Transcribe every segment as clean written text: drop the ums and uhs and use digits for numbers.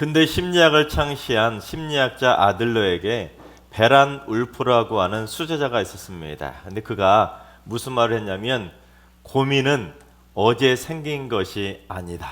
근대 심리학을 창시한 심리학자 아들러에게 베란 울프라고 하는 수제자가 있었습니다. 근데 그가 무슨 말을 했냐면 고민은 어제 생긴 것이 아니다.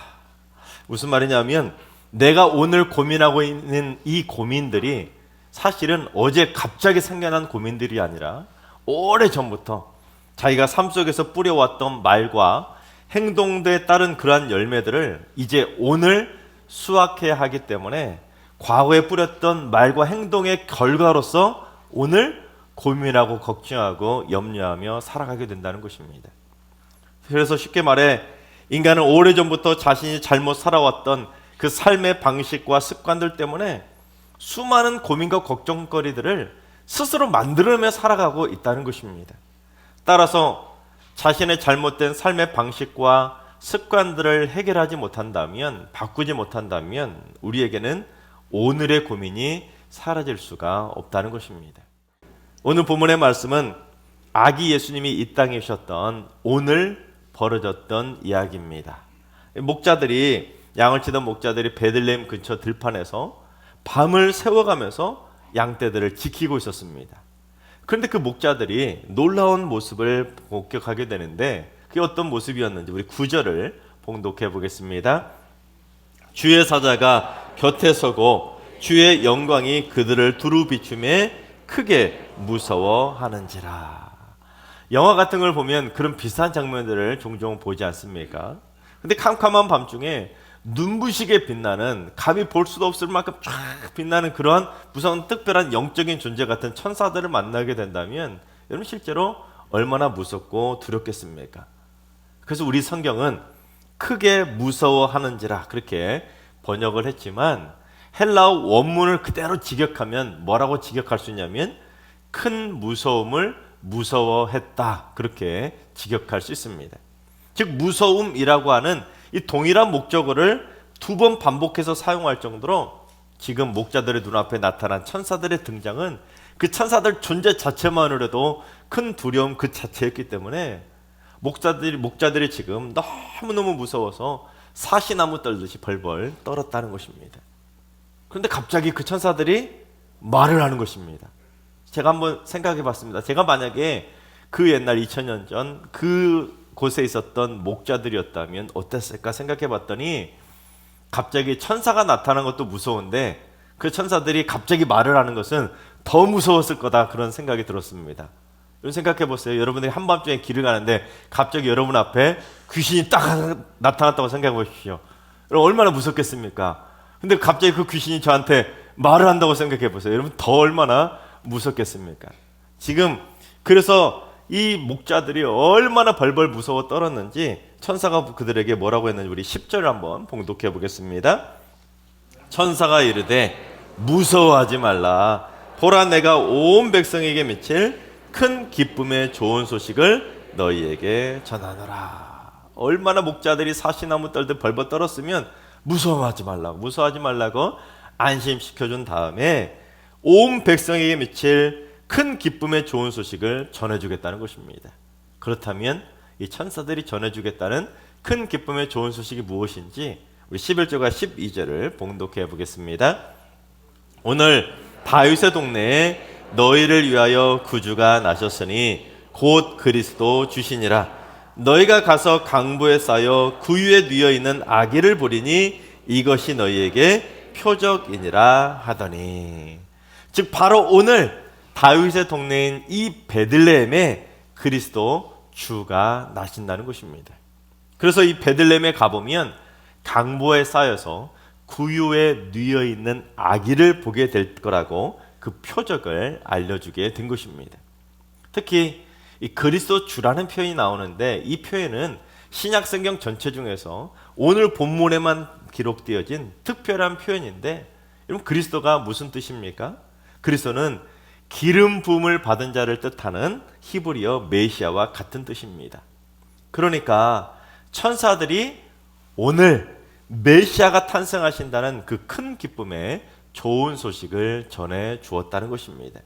무슨 말이냐면 내가 오늘 고민하고 있는 이 고민들이 사실은 어제 갑자기 생겨난 고민들이 아니라 오래전부터 자기가 삶 속에서 뿌려왔던 말과 행동에 따른 그러한 열매들을 이제 오늘 수확해야 하기 때문에 과거에 뿌렸던 말과 행동의 결과로서 오늘 고민하고 걱정하고 염려하며 살아가게 된다는 것입니다. 그래서 쉽게 말해 인간은 오래전부터 자신이 잘못 살아왔던 그 삶의 방식과 습관들 때문에 수많은 고민과 걱정거리들을 스스로 만들어내며 살아가고 있다는 것입니다. 따라서 자신의 잘못된 삶의 방식과 습관들을 해결하지 못한다면, 바꾸지 못한다면 우리에게는 오늘의 고민이 사라질 수가 없다는 것입니다. 오늘 본문의 말씀은 아기 예수님이 이 땅에 오셨던 오늘 벌어졌던 이야기입니다. 목자들이 양을 치던 목자들이 베들레헴 근처 들판에서 밤을 새워가면서 양떼들을 지키고 있었습니다. 그런데 그 목자들이 놀라운 모습을 목격하게 되는데 그게 어떤 모습이었는지 우리 9절을 봉독해 보겠습니다. 주의 사자가 곁에 서고 주의 영광이 그들을 두루 비추매 크게 무서워하는지라. 영화 같은 걸 보면 그런 비슷한 장면들을 종종 보지 않습니까? 근데 캄캄한 밤중에 눈부시게 빛나는, 감히 볼 수도 없을 만큼 쫙 빛나는 그러한 무서운 특별한 영적인 존재 같은 천사들을 만나게 된다면 여러분 실제로 얼마나 무섭고 두렵겠습니까? 그래서 우리 성경은 크게 무서워하는지라 그렇게 번역을 했지만 헬라어 원문을 그대로 직역하면 뭐라고 직역할 수 있냐면 큰 무서움을 무서워했다 그렇게 직역할 수 있습니다. 즉 무서움이라고 하는 이 동일한 목적어를 2번 반복해서 사용할 정도로 지금 목자들의 눈앞에 나타난 천사들의 등장은 그 천사들 존재 자체만으로도 큰 두려움 그 자체였기 때문에 목자들이 지금 너무너무 무서워서 사시나무 떨듯이 벌벌 떨었다는 것입니다. 그런데 갑자기 그 천사들이 말을 하는 것입니다. 제가 한번 생각해 봤습니다. 제가 만약에 그 옛날 2000년 전 그 곳에 있었던 목자들이었다면 어땠을까 생각해 봤더니 갑자기 천사가 나타난 것도 무서운데 그 천사들이 갑자기 말을 하는 것은 더 무서웠을 거다 그런 생각이 들었습니다. 여러분 생각해 보세요. 여러분들이 한밤중에 길을 가는데 갑자기 여러분 앞에 귀신이 딱 나타났다고 생각해 보십시오. 여러분 얼마나 무섭겠습니까? 근데 갑자기 그 귀신이 저한테 말을 한다고 생각해 보세요. 여러분 더 얼마나 무섭겠습니까? 지금 그래서 이 목자들이 얼마나 벌벌 무서워 떨었는지 천사가 그들에게 뭐라고 했는지 우리 10절을 한번 봉독해 보겠습니다. 천사가 이르되 무서워하지 말라. 보라 내가 온 백성에게 미칠 큰 기쁨의 좋은 소식을 너희에게 전하노라. 얼마나 목자들이 사시나무 떨듯 벌벌 떨었으면 무서워하지 말라고 안심시켜준 다음에 온 백성에게 미칠 큰 기쁨의 좋은 소식을 전해주겠다는 것입니다. 그렇다면 이 천사들이 전해주겠다는 큰 기쁨의 좋은 소식이 무엇인지 우리 11절과 12절을 봉독해 보겠습니다. 오늘 다윗의 동네에 너희를 위하여 구주가 나셨으니 곧 그리스도 주시니라. 너희가 가서 강보에 쌓여 구유에 누워 있는 아기를 보리니 이것이 너희에게 표적이니라 하더니. 즉 바로 오늘 다윗의 동네인 이 베들레헴에 그리스도 주가 나신다는 것입니다. 그래서 이 베들레헴에 가보면 강보에 쌓여서 구유에 누워 있는 아기를 보게 될 거라고 그 표적을 알려주게 된 것입니다. 특히 이 그리스도 주라는 표현이 나오는데 이 표현은 신약성경 전체 중에서 오늘 본문에만 기록되어진 특별한 표현인데 여러분 그리스도가 무슨 뜻입니까? 그리스도는 기름 부음을 받은 자를 뜻하는 히브리어 메시아와 같은 뜻입니다. 그러니까 천사들이 오늘 메시아가 탄생하신다는 그 큰 기쁨의 좋은 소식을 전해 주었다는 것입니다.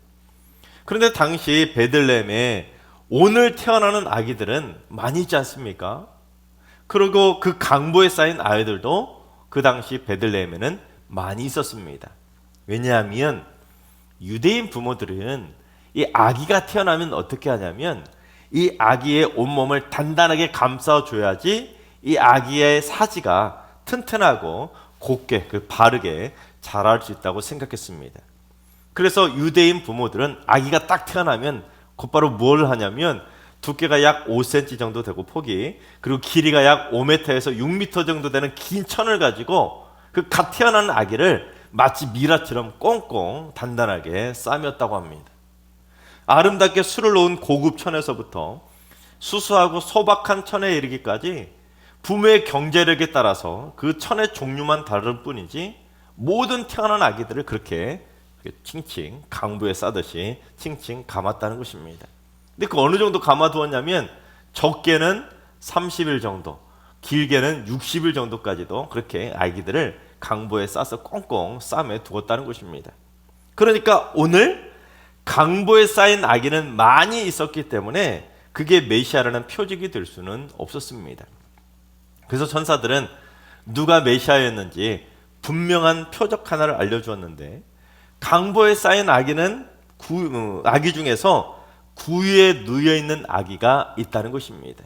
그런데 당시 베들레헴에 오늘 태어나는 아기들은 많이 있지 않습니까? 그리고 그 강보에 쌓인 아이들도 그 당시 베들레헴에는 많이 있었습니다. 왜냐하면 유대인 부모들은 이 아기가 태어나면 어떻게 하냐면 이 아기의 온몸을 단단하게 감싸줘야지 이 아기의 사지가 튼튼하고 곧게 바르게 자랄 수 있다고 생각했습니다. 그래서 유대인 부모들은 아기가 딱 태어나면 곧바로 뭘 하냐면 두께가 약 5cm 정도 되고 폭이, 그리고 길이가 약 5m에서 6m 정도 되는 긴 천을 가지고 그 갓 태어난 아기를 마치 미라처럼 꽁꽁 단단하게 싸맸다고 합니다. 아름답게 술을 놓은 고급 천에서부터 수수하고 소박한 천에 이르기까지 부모의 경제력에 따라서 그 천의 종류만 다를 뿐이지 모든 태어난 아기들을 그렇게 칭칭 강부에 싸듯이 칭칭 감았다는 것입니다. 근데 그 어느 정도 감아두었냐면 적게는 30일 정도, 길게는 60일 정도까지도 그렇게 아기들을 강보에 싸서 꽁꽁 쌈에 두었다는 것입니다. 그러니까 오늘 강보에 쌓인 아기는 많이 있었기 때문에 그게 메시아라는 표적이 될 수는 없었습니다. 그래서 천사들은 누가 메시아였는지 분명한 표적 하나를 알려주었는데, 강보에 쌓인 아기는 아기 중에서 구유에 누워있는 아기가 있다는 것입니다.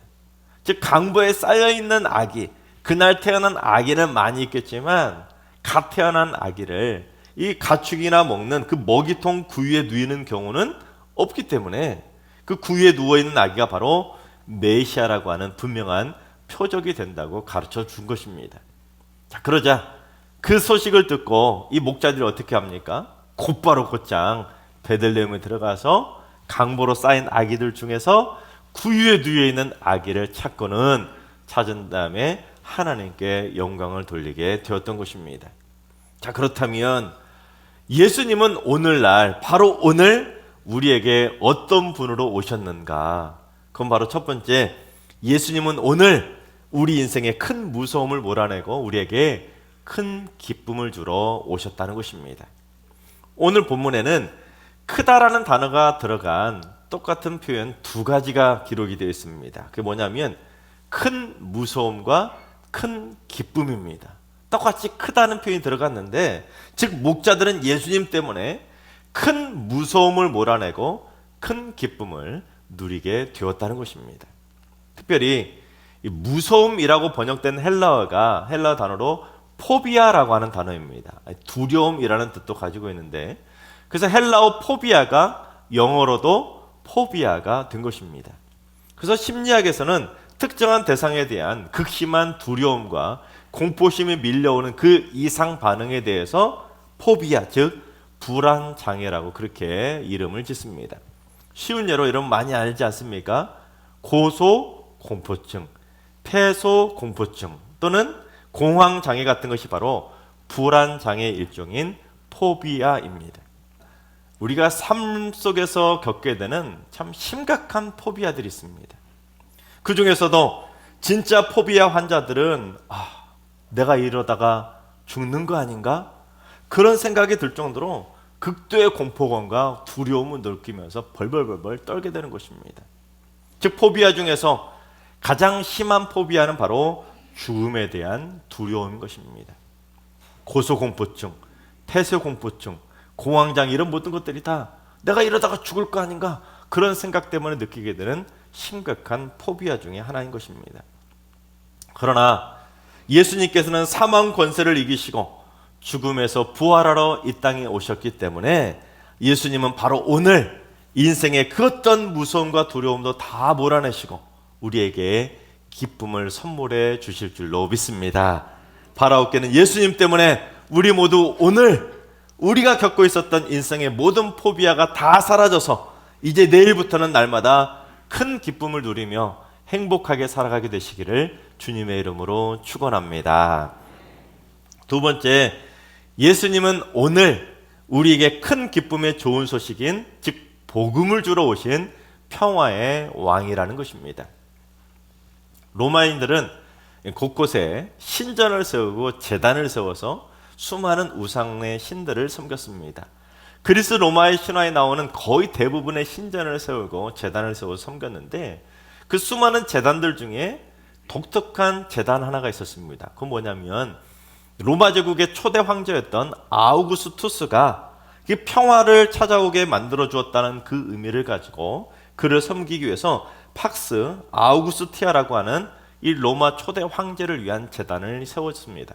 즉 강보에 쌓여있는 아기, 그날 태어난 아기는 많이 있겠지만 갓 태어난 아기를 이 가축이나 먹는 그 먹이통 구유에 누이는 경우는 없기 때문에 그 구유에 누워있는 아기가 바로 메시아라고 하는 분명한 표적이 된다고 가르쳐 준 것입니다. 자, 그러자 그 소식을 듣고 이 목자들이 어떻게 합니까? 곧바로 곧장 베들레헴에 들어가서 강보로 쌓인 아기들 중에서 구유에 누워 있는 아기를 찾은 다음에 하나님께 영광을 돌리게 되었던 것입니다. 자, 그렇다면 예수님은 오늘날, 바로 오늘 우리에게 어떤 분으로 오셨는가? 그건 바로 첫 번째, 예수님은 오늘 우리 인생의 큰 무서움을 몰아내고 우리에게 큰 기쁨을 주러 오셨다는 것입니다. 오늘 본문에는 크다라는 단어가 들어간 똑같은 표현 두 가지가 기록이 되어 있습니다. 그게 뭐냐면 큰 무서움과 큰 기쁨입니다. 똑같이 크다는 표현이 들어갔는데, 즉 목자들은 예수님 때문에 큰 무서움을 몰아내고 큰 기쁨을 누리게 되었다는 것입니다. 특별히 이 무서움이라고 번역된 헬라어 단어로 포비아라고 하는 단어입니다. 두려움이라는 뜻도 가지고 있는데, 그래서 헬라어 포비아가 영어로도 포비아가 된 것입니다. 그래서 심리학에서는 특정한 대상에 대한 극심한 두려움과 공포심이 밀려오는 그 이상 반응에 대해서 포비아, 즉 불안장애라고 그렇게 이름을 짓습니다. 쉬운 예로 여러분 많이 알지 않습니까? 고소공포증, 폐소공포증 또는 공황장애 같은 것이 바로 불안장애의 일종인 포비아입니다. 우리가 삶 속에서 겪게 되는 참 심각한 포비아들이 있습니다. 그 중에서도 진짜 포비아 환자들은 내가 이러다가 죽는 거 아닌가? 그런 생각이 들 정도로 극도의 공포감과 두려움을 느끼면서 벌벌벌 떨게 되는 것입니다. 즉 포비아 중에서 가장 심한 포비아는 바로 죽음에 대한 두려움인 것입니다. 고소공포증, 폐쇄공포증, 공황장애 이런 모든 것들이 다 내가 이러다가 죽을 거 아닌가? 그런 생각 때문에 느끼게 되는 심각한 포비아 중에 하나인 것입니다. 그러나 예수님께서는 사망 권세를 이기시고 죽음에서 부활하러 이 땅에 오셨기 때문에 예수님은 바로 오늘 인생의 그 어떤 무서움과 두려움도 다 몰아내시고 우리에게 기쁨을 선물해 주실 줄로 믿습니다. 바라옵게는 예수님 때문에 우리 모두 오늘 우리가 겪고 있었던 인생의 모든 포비아가 다 사라져서 이제 내일부터는 날마다 큰 기쁨을 누리며 행복하게 살아가게 되시기를 주님의 이름으로 축원합니다. 두 번째, 예수님은 오늘 우리에게 큰 기쁨의 좋은 소식인 즉 복음을 주러 오신 평화의 왕이라는 것입니다. 로마인들은 곳곳에 신전을 세우고 제단을 세워서 수많은 우상의 신들을 섬겼습니다. 그리스 로마의 신화에 나오는 거의 대부분의 신전을 세우고 제단을 세워서 섬겼는데 그 수많은 제단들 중에 독특한 제단 하나가 있었습니다. 그건 뭐냐면 로마 제국의 초대 황제였던 아우구스투스가 그 평화를 찾아오게 만들어 주었다는 그 의미를 가지고 그를 섬기기 위해서 팍스 아우구스티아라고 하는 이 로마 초대 황제를 위한 제단을 세웠습니다.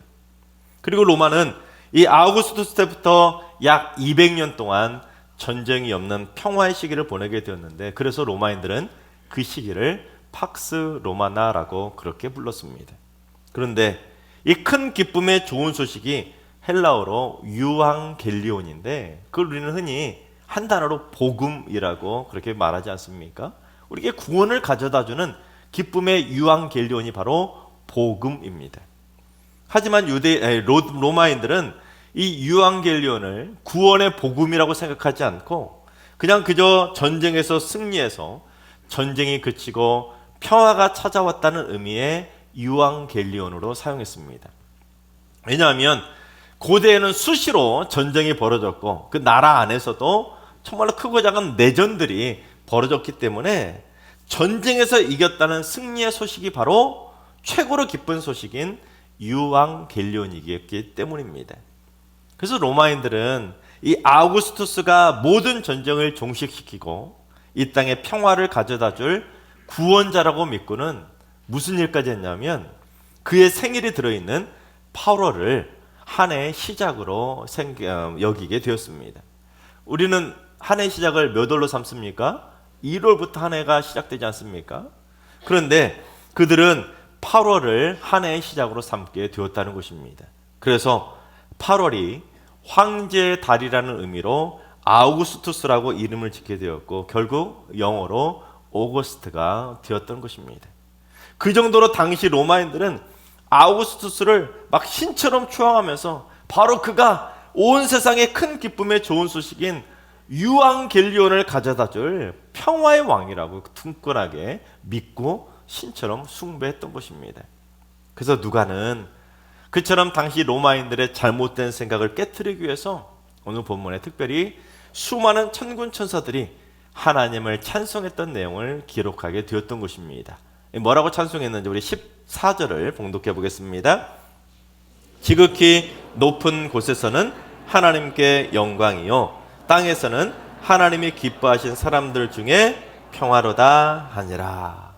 그리고 로마는 이 아우구스투스 때부터 약 200년 동안 전쟁이 없는 평화의 시기를 보내게 되었는데, 그래서 로마인들은 그 시기를 팍스 로마나라고 그렇게 불렀습니다. 그런데 이 큰 기쁨의 좋은 소식이 헬라어로 유앙겔리온인데, 그걸 우리는 흔히 한 단어로 복음이라고 그렇게 말하지 않습니까? 우리에게 구원을 가져다주는 기쁨의 유앙겔리온이 바로 복음입니다. 하지만 로마인들은 이 유앙겔리온을 구원의 복음이라고 생각하지 않고 그냥 그저 전쟁에서 승리해서 전쟁이 그치고 평화가 찾아왔다는 의미의 유앙겔리온으로 사용했습니다. 왜냐하면 고대에는 수시로 전쟁이 벌어졌고 그 나라 안에서도 정말로 크고 작은 내전들이 벌어졌기 때문에 전쟁에서 이겼다는 승리의 소식이 바로 최고로 기쁜 소식인 유앙겔리온이기 때문입니다. 그래서 로마인들은 이 아우구스투스가 모든 전쟁을 종식시키고 이 땅에 평화를 가져다 줄 구원자라고 믿고는 무슨 일까지 했냐면 그의 생일이 들어있는 8월을 한 해의 시작으로 여기게 되었습니다. 우리는 한 해의 시작을 몇 월로 삼습니까? 1월부터 한 해가 시작되지 않습니까? 그런데 그들은 8월을 한 해의 시작으로 삼게 되었다는 것입니다. 그래서 8월이 황제의 달이라는 의미로 아우구스투스라고 이름을 짓게 되었고 결국 영어로 오거스트가 되었던 것입니다. 그 정도로 당시 로마인들은 아우구스투스를 막 신처럼 추앙하면서 바로 그가 온 세상의 큰 기쁨의 좋은 소식인 유앙겔리온을 가져다 줄 평화의 왕이라고 둥근하게 믿고 신처럼 숭배했던 것입니다. 그래서 누가는 그처럼 당시 로마인들의 잘못된 생각을 깨트리기 위해서 오늘 본문에 특별히 수많은 천군 천사들이 하나님을 찬송했던 내용을 기록하게 되었던 것입니다. 뭐라고 찬송했는지 우리 14절을 봉독해 보겠습니다. 지극히 높은 곳에서는 하나님께 영광이요 땅에서는 하나님이 기뻐하신 사람들 중에 평화로다 하니라.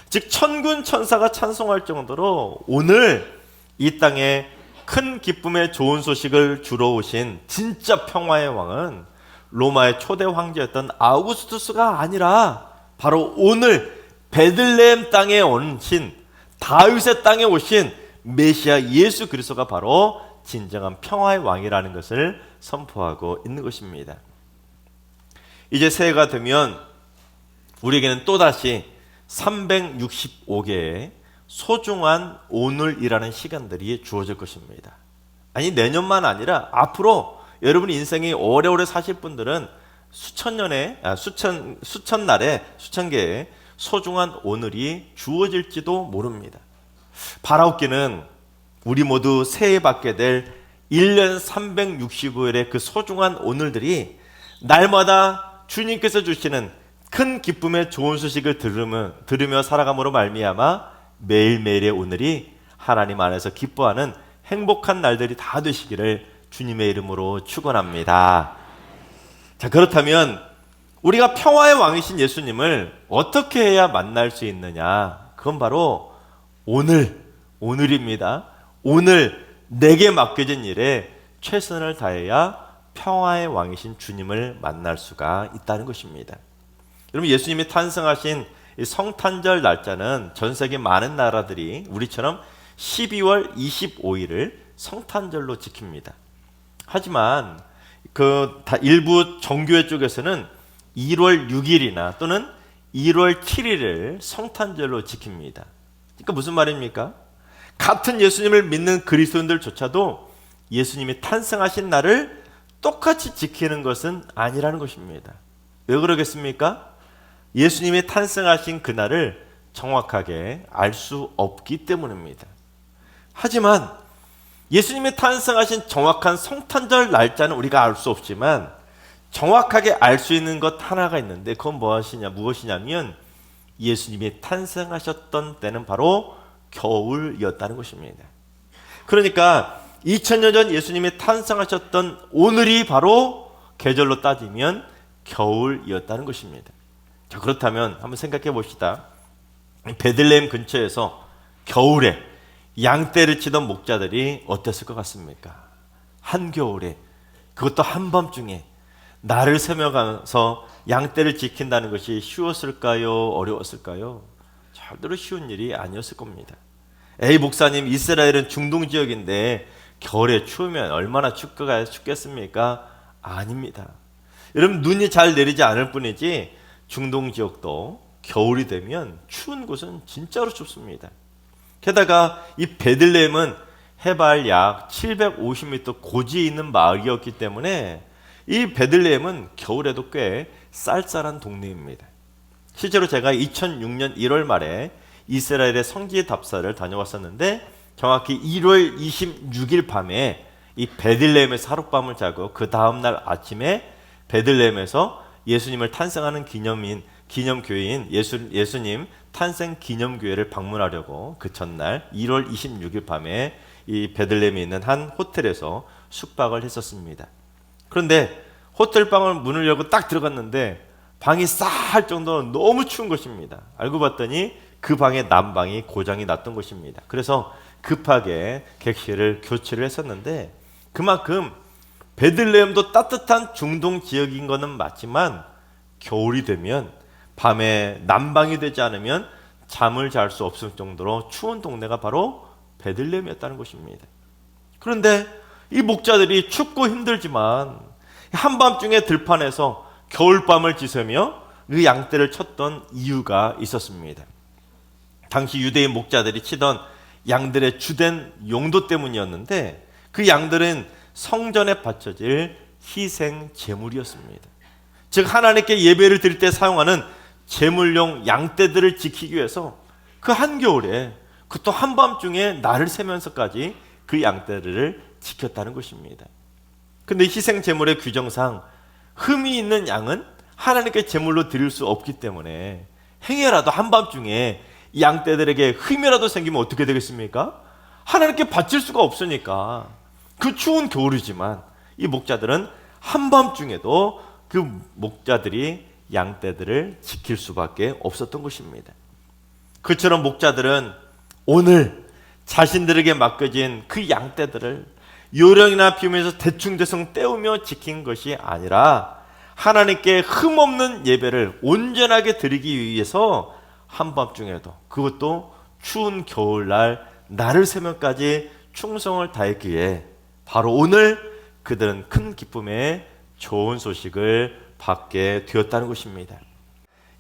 즉 천군 천사가 찬송할 정도로 오늘 이 땅에 큰 기쁨의 좋은 소식을 주러 오신 진짜 평화의 왕은 로마의 초대 황제였던 아우구스투스가 아니라 바로 오늘 베들레헴 땅에 오신 다윗의 땅에 오신 메시아 예수 그리스도가 바로 진정한 평화의 왕이라는 것을 선포하고 있는 것입니다. 이제 새해가 되면 우리에게는 또다시 365개의 소중한 오늘이라는 시간들이 주어질 것입니다. 아니 내년만 아니라 앞으로 여러분 인생이 오래오래 사실 분들은 수천 날에 수천 개의 소중한 오늘이 주어질지도 모릅니다. 바라옵기는 우리 모두 새해 받게 될 1년 365일의 그 소중한 오늘들이 날마다 주님께서 주시는 큰 기쁨의 좋은 소식을 들으며 살아감으로 말미암아 매일매일의 오늘이 하나님 안에서 기뻐하는 행복한 날들이 다 되시기를 주님의 이름으로 축원합니다. 자, 그렇다면 우리가 평화의 왕이신 예수님을 어떻게 해야 만날 수 있느냐? 그건 바로 오늘입니다. 오늘 내게 맡겨진 일에 최선을 다해야 평화의 왕이신 주님을 만날 수가 있다는 것입니다. 여러분, 예수님이 탄생하신 이 성탄절 날짜는 전 세계 많은 나라들이 우리처럼 12월 25일을 성탄절로 지킵니다. 하지만 일부 정교회 쪽에서는 1월 6일이나 또는 1월 7일을 성탄절로 지킵니다. 그러니까 무슨 말입니까? 같은 예수님을 믿는 그리스도인들조차도 예수님이 탄생하신 날을 똑같이 지키는 것은 아니라는 것입니다. 왜 그러겠습니까? 예수님이 탄생하신 그날을 정확하게 알 수 없기 때문입니다. 하지만 예수님이 탄생하신 정확한 성탄절 날짜는 우리가 알 수 없지만 정확하게 알 수 있는 것 하나가 있는데 그건 무엇이냐면 예수님이 탄생하셨던 때는 바로 겨울이었다는 것입니다. 그러니까 2000년 전 예수님이 탄생하셨던 오늘이 바로 계절로 따지면 겨울이었다는 것입니다. 자, 그렇다면 한번 생각해 봅시다. 베들레헴 근처에서 겨울에 양떼를 치던 목자들이 어땠을 것 같습니까? 한겨울에, 그것도 한밤중에 날을 새며가면서 양떼를 지킨다는 것이 쉬웠을까요? 어려웠을까요? 절대로 쉬운 일이 아니었을 겁니다. 에이 목사님, 이스라엘은 중동 지역인데 겨울에 추우면 얼마나 춥겠습니까? 아닙니다. 여러분, 눈이 잘 내리지 않을 뿐이지 중동 지역도 겨울이 되면 추운 곳은 진짜로 춥습니다. 게다가 이 베들레헴은 해발 약 750m 고지에 있는 마을이었기 때문에 이 베들레헴은 겨울에도 꽤 쌀쌀한 동네입니다. 실제로 제가 2006년 1월 말에 이스라엘의 성지 답사를 다녀왔었는데 정확히 1월 26일 밤에 이 베들레헴에서 하룻밤을 자고 그 다음날 아침에 베들레헴에서 예수님을 탄생하는 기념교회인 예수님 탄생 기념교회를 방문하려고 그 전날 1월 26일 밤에 이 베들레헴에 있는 한 호텔에서 숙박을 했었습니다. 그런데 호텔방을 문을 열고 딱 들어갔는데 방이 싸할 정도로 너무 추운 것입니다. 알고 봤더니 그 방의 난방이 고장이 났던 것입니다. 그래서 급하게 객실을 교체를 했었는데 그만큼 베들레헴도 따뜻한 중동 지역인 것은 맞지만 겨울이 되면 밤에 난방이 되지 않으면 잠을 잘 수 없을 정도로 추운 동네가 바로 베들레헴이었다는 것입니다. 그런데 이 목자들이 춥고 힘들지만 한밤중에 들판에서 겨울밤을 지새며 그 양떼를 쳤던 이유가 있었습니다. 당시 유대인 목자들이 치던 양들의 주된 용도 때문이었는데 그 양들은 성전에 바쳐질 희생 제물이었습니다. 즉 하나님께 예배를 드릴 때 사용하는 제물용 양떼들을 지키기 위해서 그 한겨울에 그 또 한밤중에 날을 새면서까지 그 양떼들을 지켰다는 것입니다. 근데 희생 제물의 규정상 흠이 있는 양은 하나님께 제물로 드릴 수 없기 때문에 행여라도 한밤중에 양떼들에게 흠이라도 생기면 어떻게 되겠습니까? 하나님께 바칠 수가 없으니까 그 추운 겨울이지만 이 목자들은 한밤중에도 그 목자들이 양떼들을 지킬 수밖에 없었던 것입니다. 그처럼 목자들은 오늘 자신들에게 맡겨진 그 양떼들을 요령이나 비우면서 대충대충 때우며 지킨 것이 아니라 하나님께 흠없는 예배를 온전하게 드리기 위해서 한밤중에도 그것도 추운 겨울날 날을 새면까지 충성을 다했기에 바로 오늘 그들은 큰 기쁨의 좋은 소식을 받게 되었다는 것입니다.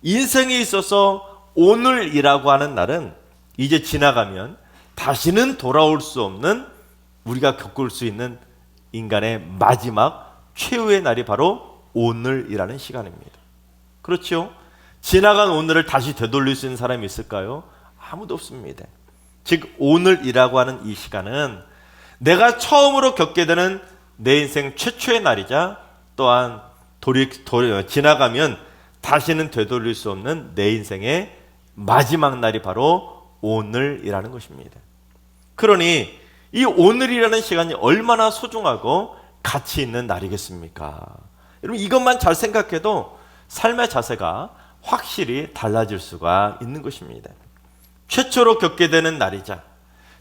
인생에 있어서 오늘이라고 하는 날은 이제 지나가면 다시는 돌아올 수 없는 우리가 겪을 수 있는 인간의 마지막 최후의 날이 바로 오늘이라는 시간입니다. 그렇죠? 지나간 오늘을 다시 되돌릴 수 있는 사람이 있을까요? 아무도 없습니다. 즉 오늘이라고 하는 이 시간은 내가 처음으로 겪게 되는 내 인생 최초의 날이자 또한 지나가면 다시는 되돌릴 수 없는 내 인생의 마지막 날이 바로 오늘이라는 것입니다. 그러니 이 오늘이라는 시간이 얼마나 소중하고 가치 있는 날이겠습니까? 여러분 이것만 잘 생각해도 삶의 자세가 확실히 달라질 수가 있는 것입니다. 최초로 겪게 되는 날이자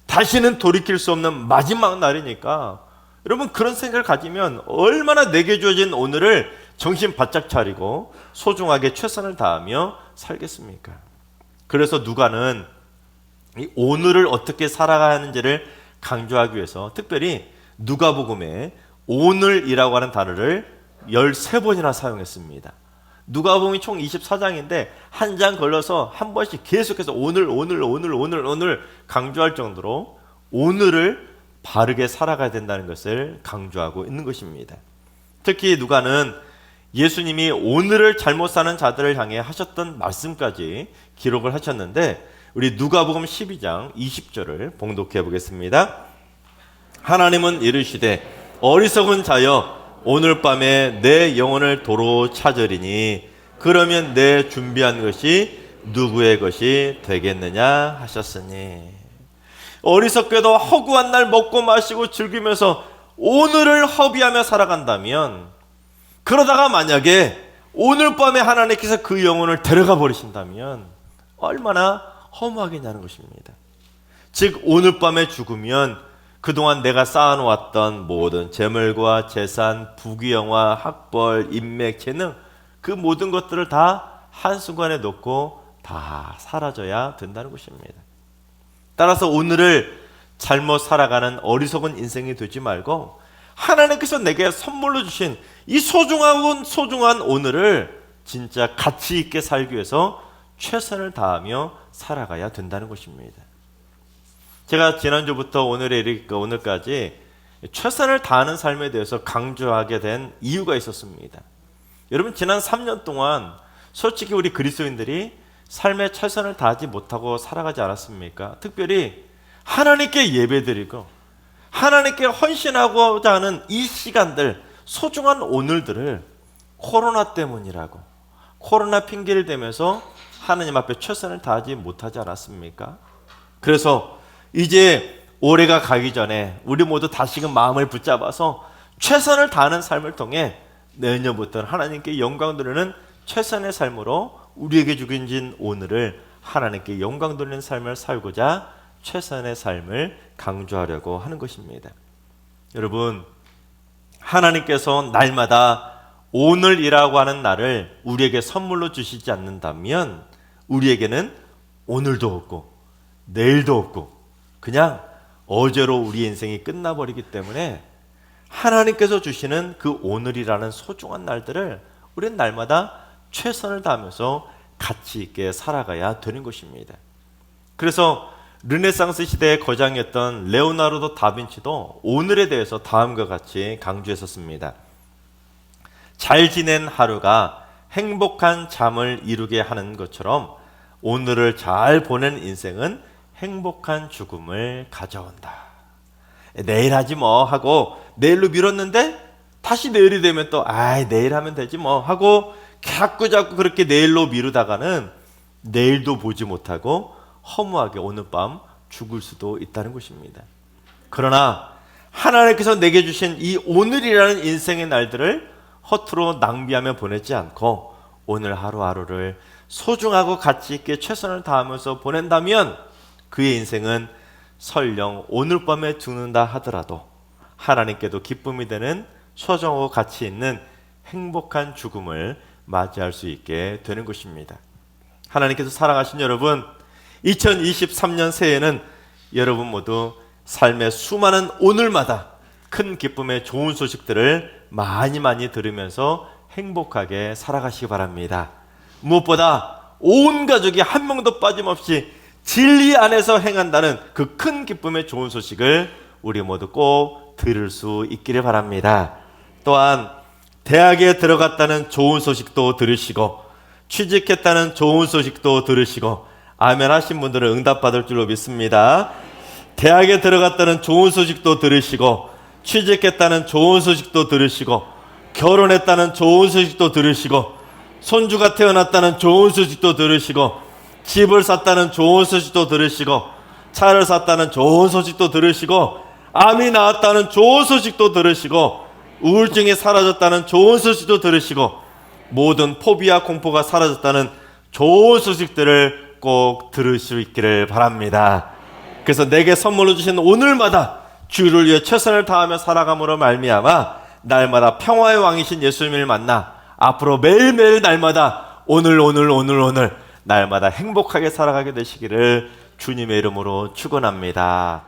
다시는 돌이킬 수 없는 마지막 날이니까 여러분 그런 생각을 가지면 얼마나 내게 주어진 오늘을 정신 바짝 차리고 소중하게 최선을 다하며 살겠습니까? 그래서 누가는 이 오늘을 어떻게 살아가야 하는지를 강조하기 위해서 특별히 누가복음에 오늘이라고 하는 단어를 13번이나 사용했습니다. 누가복음이 총 24장인데 한 장 걸러서 한 번씩 계속해서 오늘 강조할 정도로 오늘을 바르게 살아가야 된다는 것을 강조하고 있는 것입니다. 특히 누가는 예수님이 오늘을 잘못 사는 자들을 향해 하셨던 말씀까지 기록을 하셨는데 우리 누가복음 12장 20절을 봉독해 보겠습니다. 하나님은 이르시되 어리석은 자여 오늘 밤에 내 영혼을 도로 찾으리니 그러면 내 준비한 것이 누구의 것이 되겠느냐 하셨으니 어리석게도 허구한 날 먹고 마시고 즐기면서 오늘을 허비하며 살아간다면, 그러다가 만약에 오늘 밤에 하나님께서 그 영혼을 데려가 버리신다면 얼마나 허무하겠냐는 것입니다. 즉 오늘 밤에 죽으면 그동안 내가 쌓아놓았던 모든 재물과 재산, 부귀영화, 학벌, 인맥, 재능, 그 모든 것들을 다 한순간에 놓고 다 사라져야 된다는 것입니다. 따라서 오늘을 잘못 살아가는 어리석은 인생이 되지 말고 하나님께서 내게 선물로 주신 이 소중한 오늘을 진짜 가치 있게 살기 위해서 최선을 다하며 살아가야 된다는 것입니다. 제가 지난주부터 오늘까지 최선을 다하는 삶에 대해서 강조하게 된 이유가 있었습니다. 여러분, 지난 3년 동안 솔직히 우리 그리스도인들이 삶에 최선을 다하지 못하고 살아가지 않았습니까? 특별히 하나님께 예배드리고 하나님께 헌신하고자 하는 이 시간들, 소중한 오늘들을 코로나 때문이라고, 코로나 핑계를 대면서 하나님 앞에 최선을 다하지 못하지 않았습니까? 그래서 이제 올해가 가기 전에 우리 모두 다시금 마음을 붙잡아서 최선을 다하는 삶을 통해 내년부터는 하나님께 영광 돌리는 최선의 삶으로 우리에게 주신 오늘을 하나님께 영광 돌리는 삶을 살고자 최선의 삶을 강조하려고 하는 것입니다. 여러분, 하나님께서 날마다 오늘이라고 하는 날을 우리에게 선물로 주시지 않는다면 우리에게는 오늘도 없고 내일도 없고 그냥 어제로 우리 인생이 끝나버리기 때문에 하나님께서 주시는 그 오늘이라는 소중한 날들을 우리는 날마다 최선을 다하면서 가치 있게 살아가야 되는 것입니다. 그래서 르네상스 시대의 거장이었던 레오나르도 다빈치도 오늘에 대해서 다음과 같이 강조했었습니다. 잘 지낸 하루가 행복한 잠을 이루게 하는 것처럼 오늘을 잘 보낸 인생은 행복한 죽음을 가져온다. 내일 하지 뭐 하고 내일로 미뤘는데 다시 내일이 되면 또 내일 하면 되지 뭐 하고 자꾸 그렇게 내일로 미루다가는 내일도 보지 못하고 허무하게 오늘 밤 죽을 수도 있다는 것입니다. 그러나 하나님께서 내게 주신 이 오늘이라는 인생의 날들을 허투루 낭비하며 보내지 않고 오늘 하루하루를 소중하고 가치 있게 최선을 다하면서 보낸다면 그의 인생은 설령 오늘 밤에 죽는다 하더라도 하나님께도 기쁨이 되는 소중하고 가치 있는 행복한 죽음을 맞이할 수 있게 되는 것입니다. 하나님께서 사랑하신 여러분, 2023년 새해에는 여러분 모두 삶의 수많은 오늘마다 큰 기쁨의 좋은 소식들을 많이 들으면서 행복하게 살아가시기 바랍니다. 무엇보다 온 가족이 한 명도 빠짐없이 진리 안에서 행한다는 그 큰 기쁨의 좋은 소식을 우리 모두 꼭 들을 수 있기를 바랍니다. 또한 대학에 들어갔다는 좋은 소식도 들으시고 취직했다는 좋은 소식도 들으시고 아멘 하신 분들은 응답받을 줄로 믿습니다. 대학에 들어갔다는 좋은 소식도 들으시고 취직했다는 좋은 소식도 들으시고 결혼했다는 좋은 소식도 들으시고 손주가 태어났다는 좋은 소식도 들으시고 집을 샀다는 좋은 소식도 들으시고 차를 샀다는 좋은 소식도 들으시고 암이 나았다는 좋은 소식도 들으시고 우울증이 사라졌다는 좋은 소식도 들으시고 모든 포비아 공포가 사라졌다는 좋은 소식들을 꼭 들을 수 있기를 바랍니다. 그래서 내게 선물로 주신 오늘마다 주를 위해 최선을 다하며 살아감으로 말미암아 날마다 평화의 왕이신 예수님을 만나 앞으로 매일매일 날마다 오늘 날마다 행복하게 살아가게 되시기를 주님의 이름으로 축원합니다.